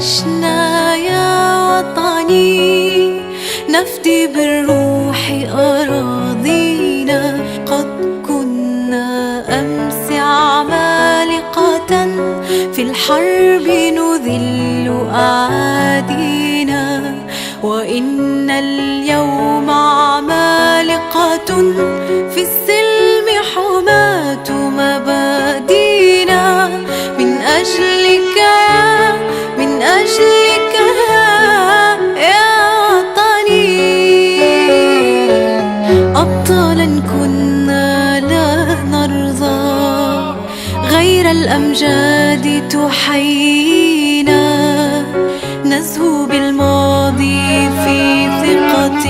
عشنا يا وطني نفدي بالروح أراضينا. قد كنا أمس عمالقة في الحرب نذل أعادينا، وإن اليوم عمالقة في السلم حماة مبادينا. من أجلك من أجلك يا وطني أبطالا كنا لا نرضى غير الأمجاد تحيينا. نزهو بالماضي في ثقة